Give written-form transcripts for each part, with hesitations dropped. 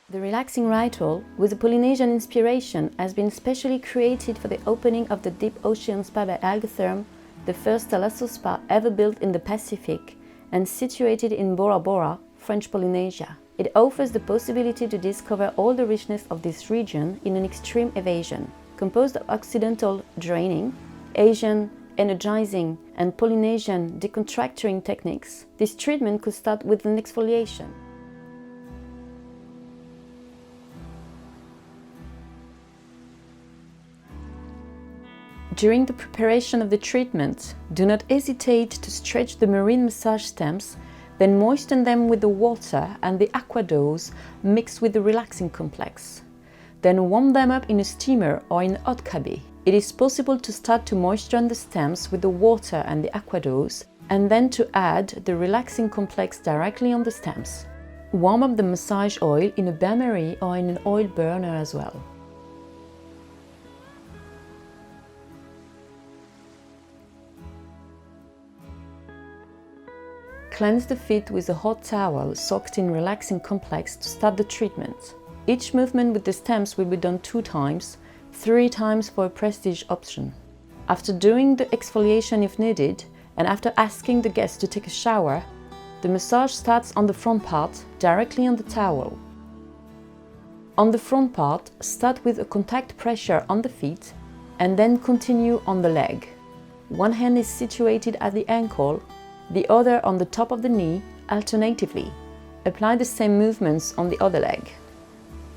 The relaxing ritual, with a Polynesian inspiration, has been specially created for the opening of the Deep Ocean Spa by Algotherm, the first thalasso spa ever built in the Pacific and situated in Bora-Bora, French Polynesia. It offers the possibility to discover all the richness of this region in an extreme evasion, composed of Occidental draining, Asian energizing and Polynesian decontracturing techniques. This treatment could start with an exfoliation. During the preparation of the treatment, do not hesitate to stretch the marine massage stems, then moisten them with the water and the aqua dose mixed with the relaxing complex. Then warm them up in a steamer or in a hot cubby. It is possible to start to moisten the stems with the water and the aqua dose, and then to add the relaxing complex directly on the stems. Warm up the massage oil in a bain-marie or in an oil burner as well. Cleanse the feet with a hot towel soaked in relaxing complex to start the treatment. Each movement with the stems will be done 2 times, 3 times for a prestige option. After doing the exfoliation if needed, and after asking the guest to take a shower, the massage starts on the front part, directly on the towel. On the front part, start with a contact pressure on the feet, and then continue on the leg. One hand is situated at the ankle, the other on the top of the knee, alternatively. Apply the same movements on the other leg.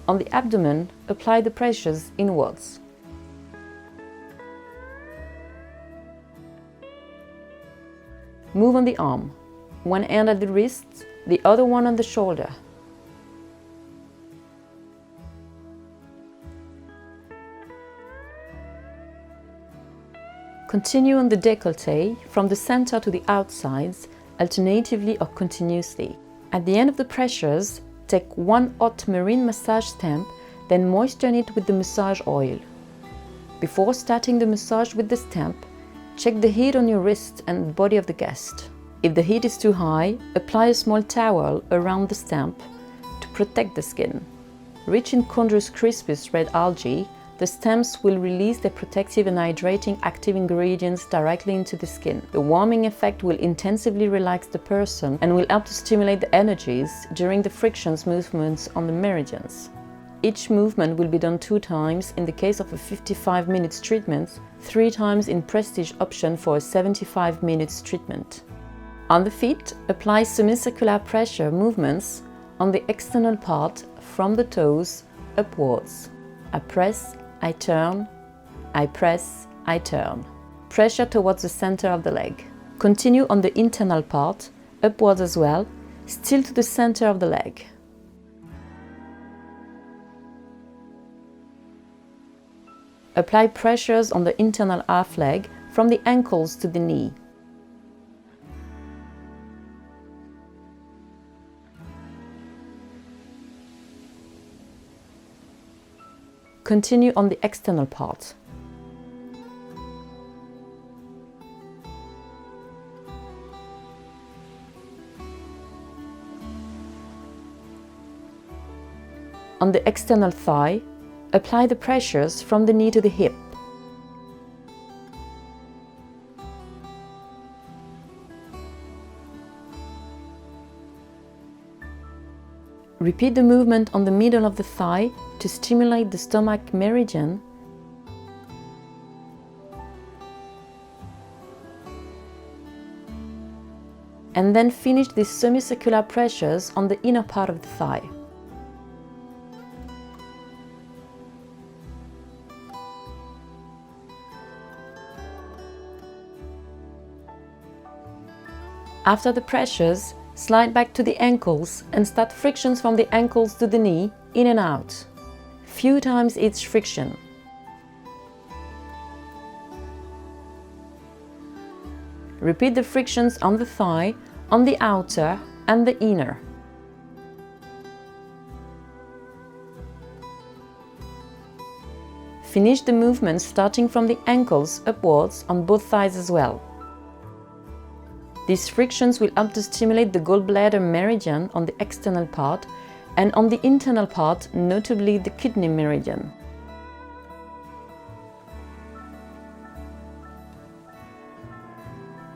On the abdomen, apply the pressures inwards. Move on the arm. One hand at the wrist, the other one on the shoulder. Continue on the décolleté from the center to the outsides, alternatively or continuously. At the end of the pressures, take 1 hot marine massage stamp, then moisten it with the massage oil. Before starting the massage with the stamp, check the heat on your wrist and body of the guest. If the heat is too high, apply a small towel around the stamp to protect the skin. Rich in Chondrus crispus red algae, the stems will release their protective and hydrating active ingredients directly into the skin. The warming effect will intensively relax the person and will help to stimulate the energies during the frictions movements on the meridians. Each movement will be done 2 times in the case of a 55 minutes treatment, 3 times in prestige option for a 75 minutes treatment. On the feet, apply semicircular pressure movements on the external part from the toes upwards. I press, I turn, I press, I turn. Pressure towards the center of the leg. Continue on the internal part, upwards as well, still to the center of the leg. Apply pressures on the internal half leg from the ankles to the knee. Continue on the external part. On the external thigh, apply the pressures from the knee to the hip. Repeat the movement on the middle of the thigh to stimulate the stomach meridian . And then finish these semicircular pressures on the inner part of the thigh. After the pressures, slide back to the ankles and start frictions from the ankles to the knee, in and out. Few times each friction. Repeat the frictions on the thigh, on the outer and the inner. Finish the movement starting from the ankles upwards on both thighs as well. These frictions will help to stimulate the gallbladder meridian on the external part and on the internal part, notably the kidney meridian.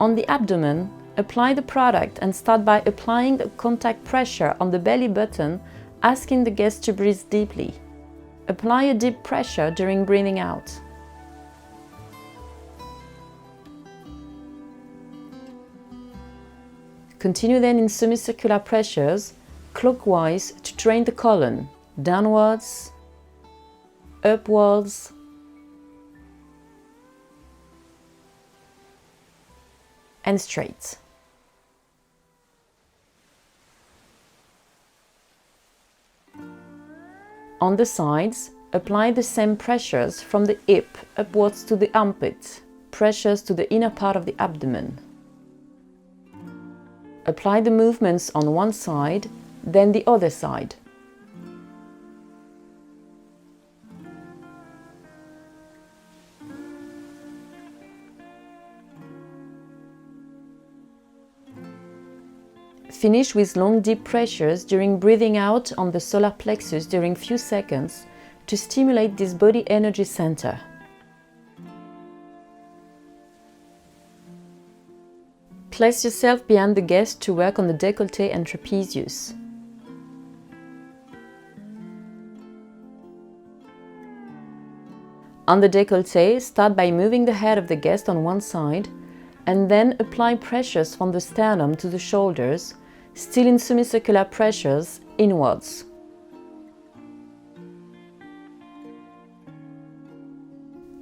On the abdomen, apply the product and start by applying a contact pressure on the belly button, asking the guest to breathe deeply. Apply a deep pressure during breathing out. Continue then in semicircular pressures, clockwise to train the colon, downwards, upwards, and straight. On the sides, apply the same pressures from the hip upwards to the armpit, pressures to the inner part of the abdomen. Apply the movements on one side, then the other side. Finish with long deep pressures during breathing out on the solar plexus during few seconds to stimulate this body energy center. Place yourself behind the guest to work on the décolleté and trapezius. On the décolleté, start by moving the head of the guest on one side and then apply pressures from the sternum to the shoulders, still in semicircular pressures inwards.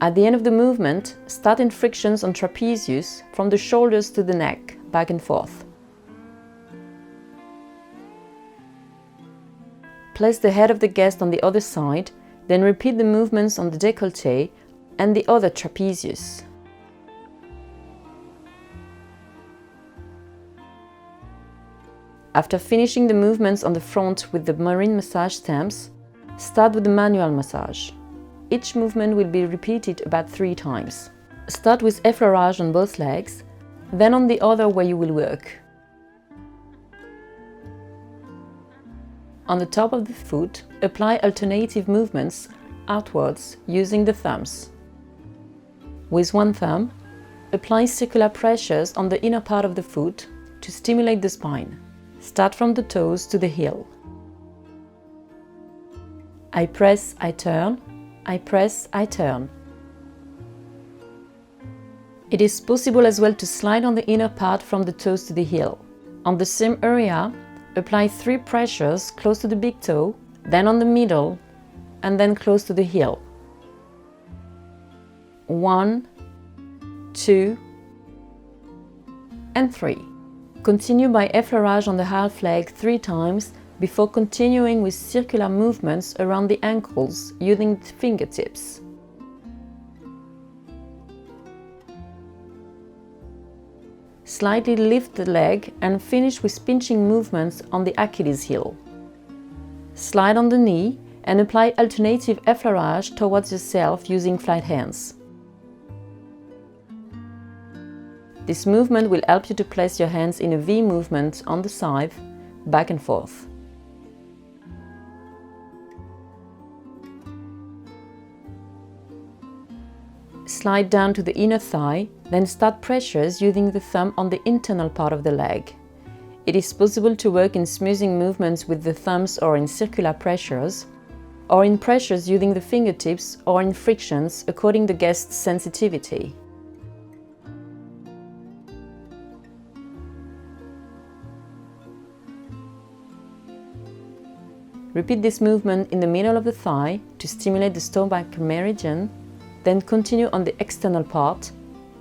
At the end of the movement, start in frictions on trapezius from the shoulders to the neck, back and forth. Place the head of the guest on the other side, then repeat the movements on the décolleté and the other trapezius. After finishing the movements on the front with the marine massage stamps, start with the manual massage. Each movement will be repeated about 3 times. Start with effleurage on both legs, then on the other where you will work. On the top of the foot, apply alternative movements outwards using the thumbs. With one thumb, apply circular pressures on the inner part of the foot to stimulate the spine. Start from the toes to the heel. I press, I turn. I press, I turn. It is possible as well to slide on the inner part from the toes to the heel. On the same area, apply 3 pressures close to the big toe, then on the middle, and then close to the heel. 1, 2, and 3. Continue by effleurage on the half leg 3 times before continuing with circular movements around the ankles using the fingertips. Slightly lift the leg and finish with pinching movements on the Achilles heel. Slide on the knee and apply alternative effleurage towards yourself using flat hands. This movement will help you to place your hands in a V movement on the side, back and forth. Slide down to the inner thigh, then start pressures using the thumb on the internal part of the leg. It is possible to work in smoothing movements with the thumbs or in circular pressures, or in pressures using the fingertips or in frictions according to the guest's sensitivity. Repeat this movement in the middle of the thigh to stimulate the stomach meridian, then continue on the external part,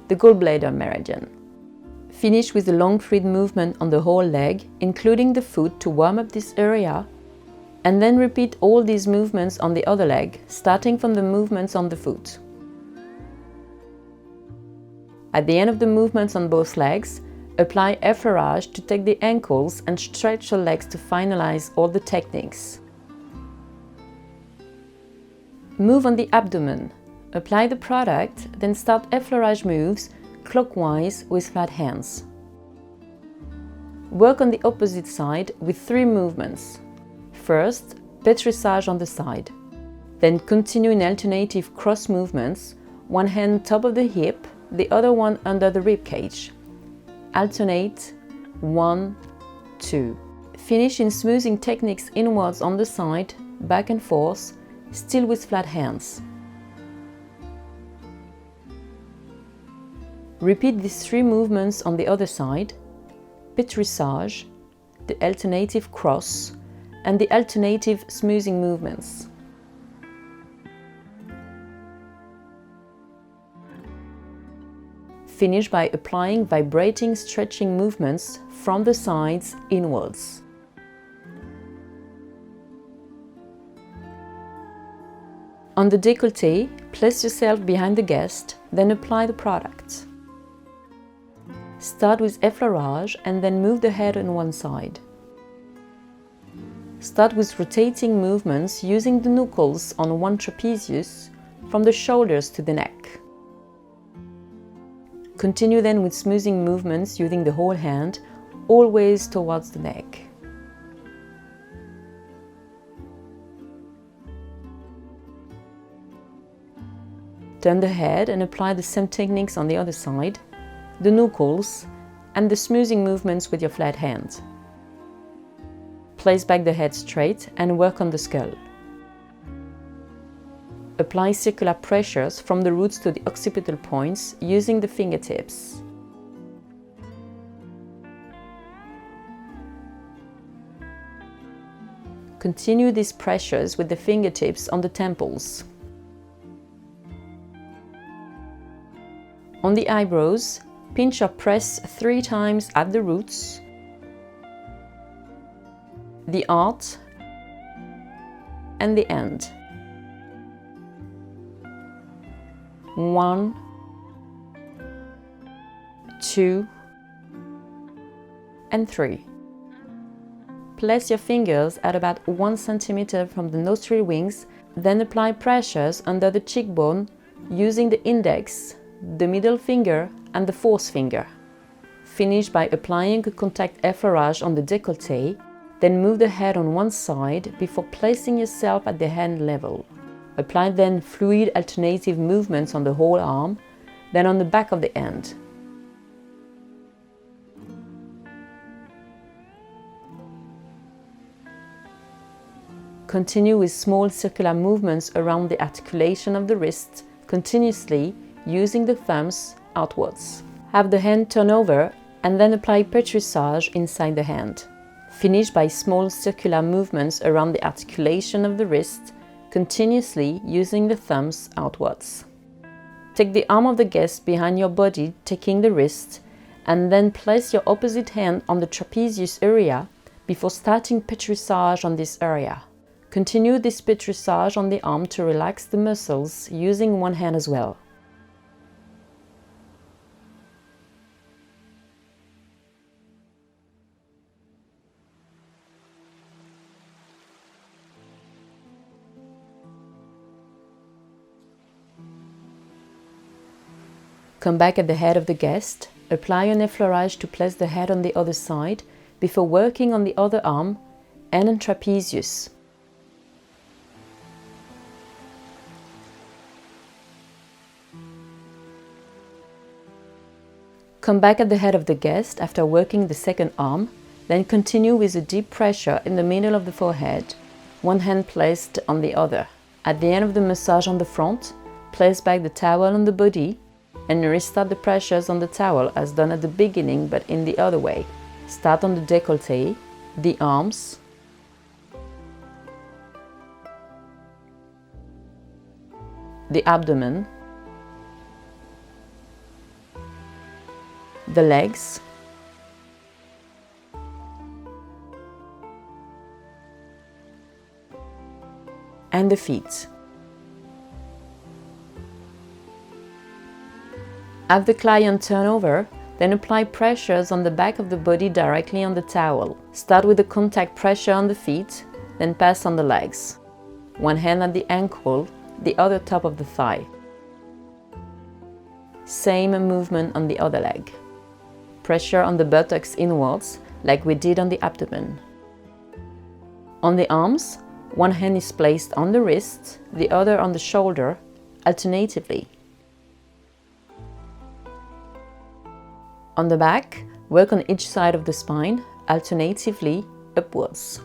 the gallbladder meridian. Finish with a long fluid movement on the whole leg, including the foot to warm up this area, and then repeat all these movements on the other leg, starting from the movements on the foot. At the end of the movements on both legs, apply effleurage to take the ankles and stretch your legs to finalize all the techniques. Move on the abdomen. Apply the product, then start effleurage moves clockwise with flat hands. Work on the opposite side with 3 movements. First, pétrissage on the side. Then continue in alternative cross movements, one hand top of the hip, the other one under the rib cage. Alternate 1, 2. Finish in smoothing techniques inwards on the side, back and forth, still with flat hands. Repeat these 3 movements on the other side: pétrissage, the alternative cross, and the alternative smoothing movements. Finish by applying vibrating stretching movements from the sides inwards. On the décolleté, place yourself behind the guest, then apply the product. Start with effleurage and then move the head on one side. Start with rotating movements using the knuckles on one trapezius from the shoulders to the neck. Continue then with smoothing movements using the whole hand, always towards the neck. Turn the head and apply the same techniques on the other side, the knuckles, and the smoothing movements with your flat hand. Place back the head straight and work on the skull. Apply circular pressures from the roots to the occipital points using the fingertips. Continue these pressures with the fingertips on the temples. On the eyebrows, pinch or press 3 times at the roots, the heart, and the end. 1, 2, and 3. Place your fingers at about 1 centimeter from the nostril wings, then apply pressures under the cheekbone using the index, the middle finger, and the fourth finger. Finish by applying a contact effleurage on the décolleté, then move the head on one side before placing yourself at the hand level. Apply then fluid alternative movements on the whole arm, then on the back of the hand. Continue with small circular movements around the articulation of the wrist, continuously using the thumbs outwards. Have the hand turn over and then apply pétrissage inside the hand. Finish by small circular movements around the articulation of the wrist, continuously using the thumbs outwards. Take the arm of the guest behind your body, taking the wrist, and then place your opposite hand on the trapezius area before starting pétrissage on this area. Continue this pétrissage on the arm to relax the muscles using one hand as well. Come back at the head of the guest, apply an effleurage to place the head on the other side before working on the other arm and on trapezius. Come back at the head of the guest after working the second arm, then continue with a deep pressure in the middle of the forehead, one hand placed on the other. At the end of the massage on the front, place back the towel on the body and restart the pressures on the towel as done at the beginning but in the other way. Start on the décolleté, the arms, the abdomen, the legs, and the feet. Have the client turn over, then apply pressures on the back of the body directly on the towel. Start with the contact pressure on the feet, then pass on the legs. One hand at the ankle, the other top of the thigh. Same movement on the other leg. Pressure on the buttocks inwards, like we did on the abdomen. On the arms, one hand is placed on the wrist, the other on the shoulder, alternatively. On the back, work on each side of the spine, alternatively upwards.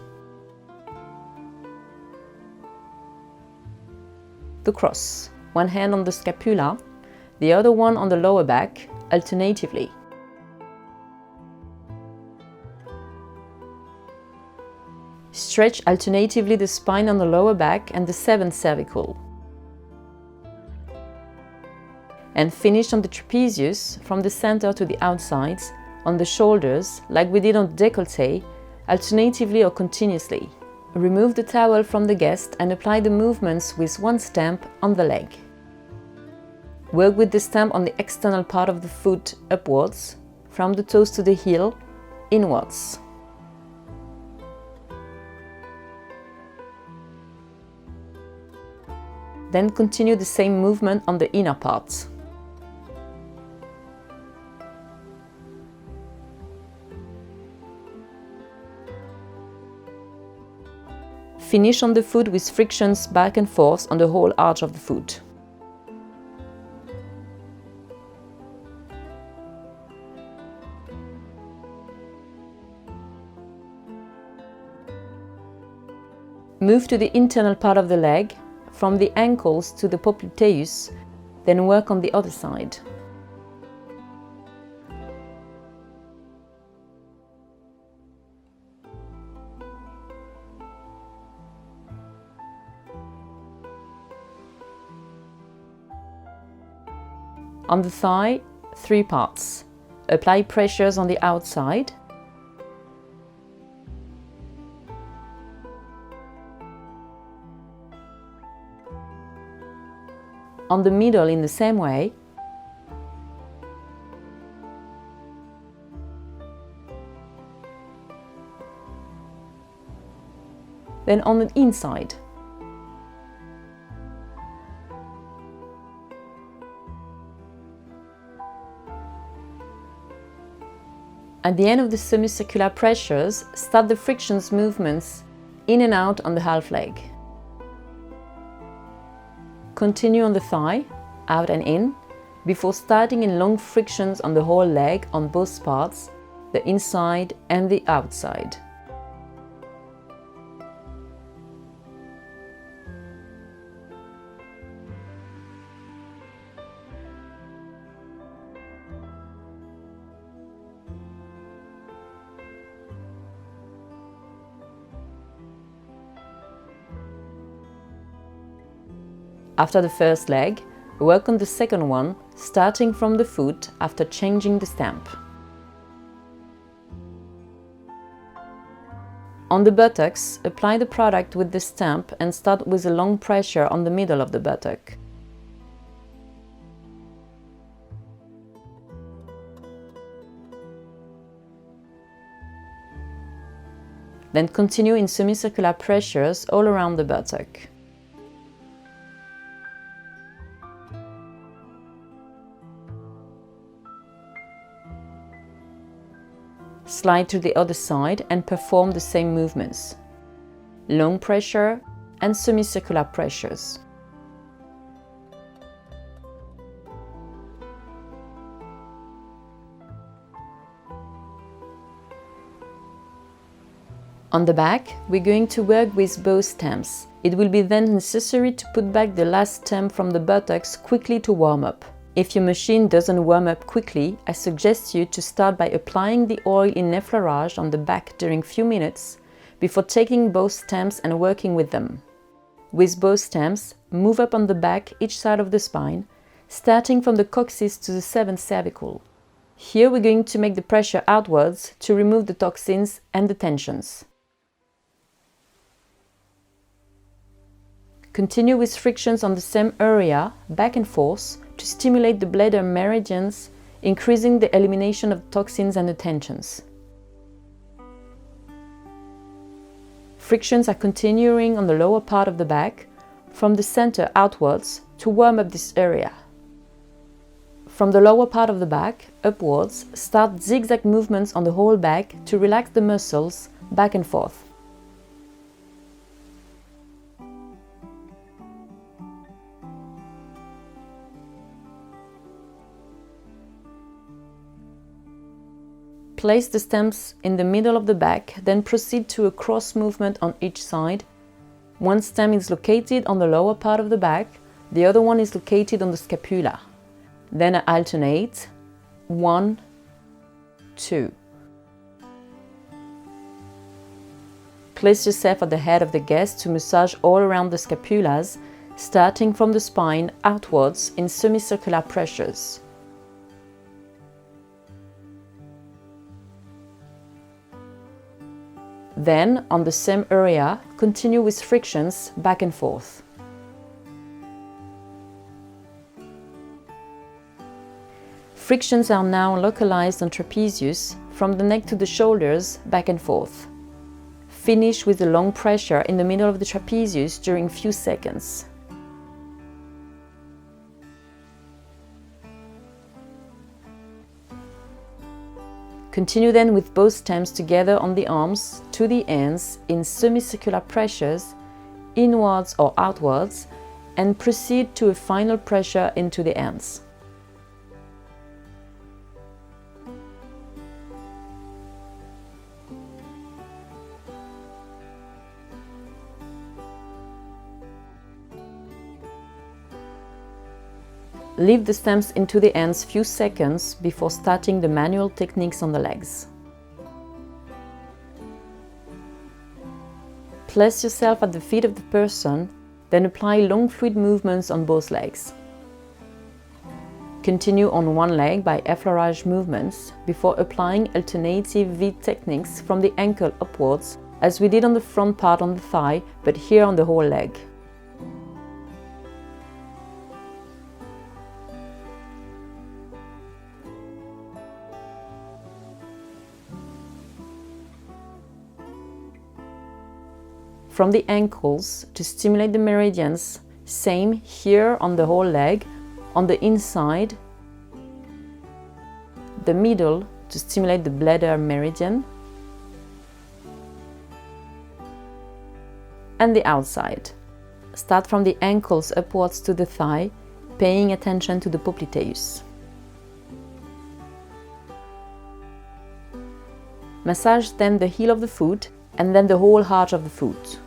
The cross, one hand on the scapula, the other one on the lower back, alternatively. Stretch alternatively the spine on the lower back and the 7th cervical. And finish on the trapezius from the center to the outsides, on the shoulders, like we did on the décolleté, alternatively or continuously. Remove the towel from the guest and apply the movements with one stamp on the leg. Work with the stamp on the external part of the foot upwards, from the toes to the heel, inwards. Then continue the same movement on the inner part. Finish on the foot with frictions back and forth on the whole arch of the foot. Move to the internal part of the leg, from the ankles to the popliteus, then work on the other side. On the thigh, 3 parts. Apply pressures on the outside. On the middle in the same way. Then on the inside. At the end of the semicircular pressures, start the frictions movements in and out on the half leg. Continue on the thigh, out and in, before starting in long frictions on the whole leg on both parts, the inside and the outside. After the first leg, work on the second one, starting from the foot after changing the stamp. On the buttocks, apply the product with the stamp and start with a long pressure on the middle of the buttock. Then continue in semicircular pressures all around the buttock. Slide to the other side and perform the same movements. Long pressure and semicircular pressures. On the back, we're going to work with both stamps. It will be then necessary to put back the last stamp from the buttocks quickly to warm up. If your machine doesn't warm up quickly, I suggest you to start by applying the oil in effleurage on the back during few minutes before taking both stamps and working with them. With both stamps, move up on the back each side of the spine, starting from the coccyx to the 7th cervical. Here we're going to make the pressure outwards to remove the toxins and the tensions. Continue with frictions on the same area, back and forth, to stimulate the bladder meridians, increasing the elimination of toxins and the tensions. Frictions are continuing on the lower part of the back, from the center outwards, to warm up this area. From the lower part of the back, upwards, start zigzag movements on the whole back to relax the muscles back and forth. Place the stamps in the middle of the back, then proceed to a cross movement on each side. One stamp is located on the lower part of the back, the other one is located on the scapula. Then alternate 1, 2. Place yourself at the head of the guest to massage all around the scapulas, starting from the spine outwards in semicircular pressures. Then, on the same area, continue with frictions back and forth. Frictions are now localized on trapezius, from the neck to the shoulders, back and forth. Finish with a long pressure in the middle of the trapezius during few seconds. Continue then with both stamps together on the arms to the ends in semicircular pressures, inwards or outwards, and proceed to a final pressure into the ends. Leave the stamps into the ends few seconds before starting the manual techniques on the legs. Place yourself at the feet of the person, then apply long fluid movements on both legs. Continue on one leg by effleurage movements before applying alternative V techniques from the ankle upwards, as we did on the front part on the thigh, but here on the whole leg. From the ankles to stimulate the meridians, same here on the whole leg, on the inside, the middle to stimulate the bladder meridian, and the outside. Start from the ankles upwards to the thigh, paying attention to the popliteus. Massage then the heel of the foot and then the whole arch of the foot.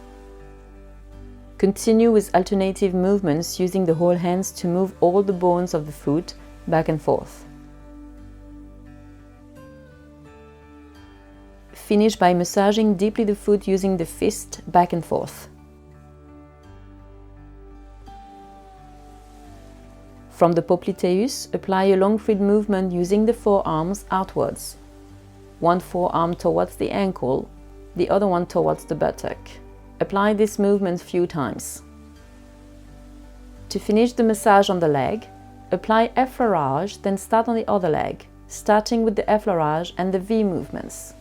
Continue with alternative movements using the whole hands to move all the bones of the foot back and forth. Finish by massaging deeply the foot using the fist back and forth. From the popliteus, apply a long fluid movement using the forearms outwards. One forearm towards the ankle, the other one towards the buttock. Apply this movement few times. To finish the massage on the leg, apply effleurage, then start on the other leg, starting with the effleurage and the V movements.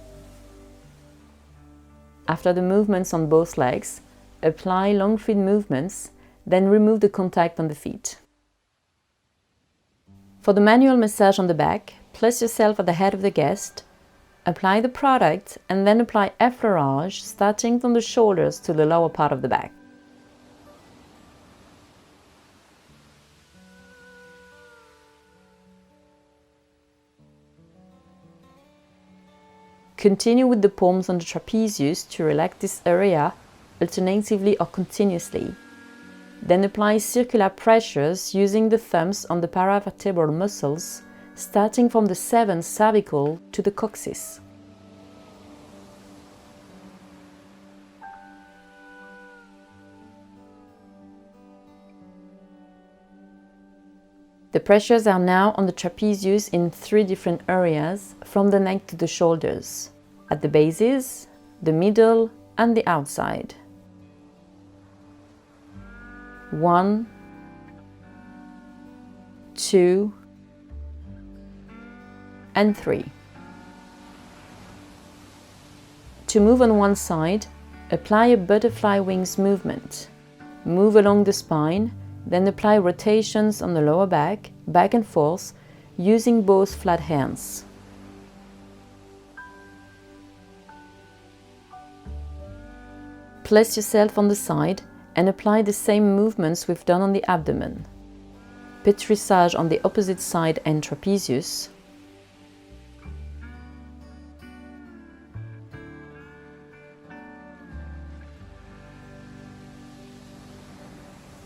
After the movements on both legs, apply long fluid movements, then remove the contact on the feet. For the manual massage on the back, place yourself at the head of the guest, apply the product and then apply effleurage, starting from the shoulders to the lower part of the back. Continue with the palms on the trapezius to relax this area alternatively or continuously. Then apply circular pressures using the thumbs on the paravertebral muscles, starting from the 7th cervical to the coccyx. The pressures are now on the trapezius in 3 different areas, from the neck to the shoulders, at the bases, the middle and the outside. 1, 2, and 3. To move on one side, apply a butterfly wings movement. Move along the spine, then apply rotations on the lower back and forth, using both flat hands. Place yourself on the side and apply the same movements we've done on the abdomen. Pétrissage on the opposite side and trapezius.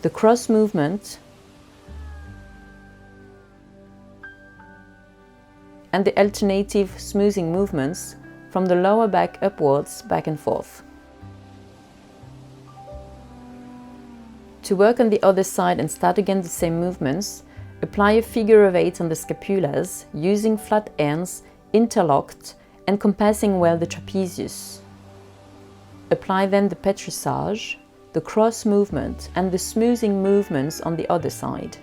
the cross movement, and the alternative smoothing movements from the lower back upwards, back and forth. To work on the other side and start again the same movements, apply a figure of 8 on the scapulas using flat ends, interlocked and compassing well the trapezius. Apply then the pétrissage, the cross movement and the smoothing movements on the other side.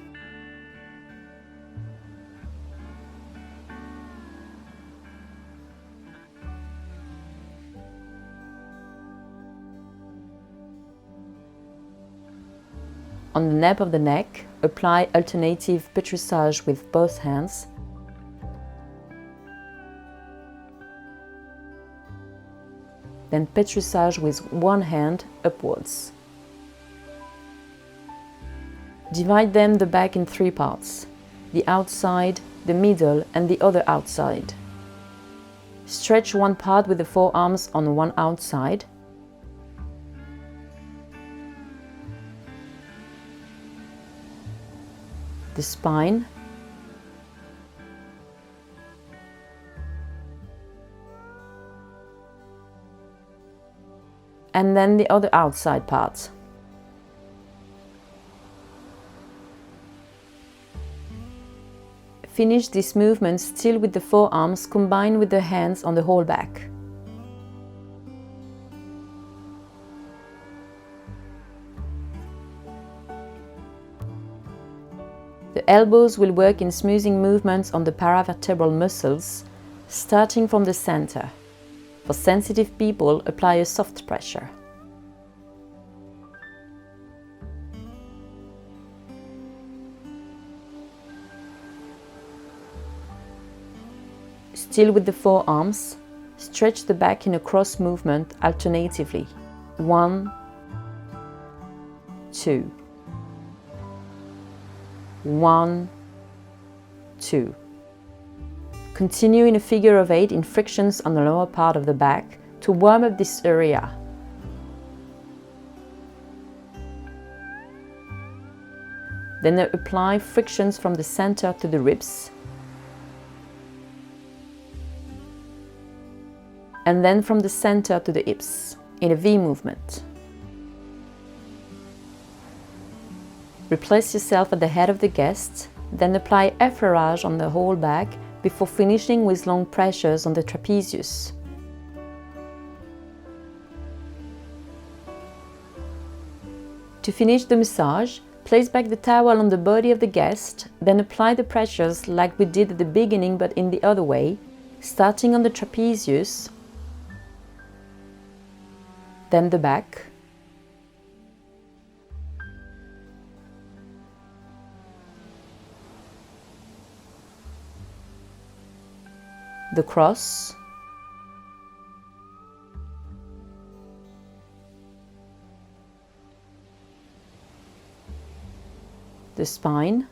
On the nape of the neck, apply alternative pétrissage with both hands. Then pétrissage with one hand upwards. Divide then the back in 3 parts, the outside, the middle and the other outside. Stretch one part with the forearms on one outside. The spine, and then the other outside part. Finish this movement still with the forearms combined with the hands on the whole back. The elbows will work in smoothing movements on the paravertebral muscles, starting from the center. For sensitive people, apply a soft pressure. Still with the forearms, stretch the back in a cross movement alternatively. 1, 2. 1, 2. Continue in a figure of 8 in frictions on the lower part of the back to warm up this area. Then apply frictions from the center to the ribs, and then from the center to the hips in a V movement. Replace yourself at the head of the guest, then apply effleurage on the whole back before finishing with long pressures on the trapezius. To finish the massage, place back the towel on the body of the guest, then apply the pressures like we did at the beginning but in the other way, starting on the trapezius, then the back, the cross, the spine,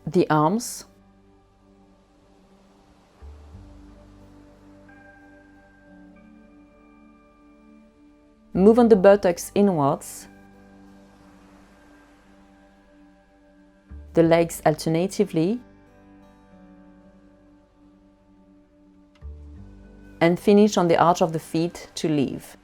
the arms, move on the buttocks inwards, the legs alternatively, and finish on the arch of the feet to leave.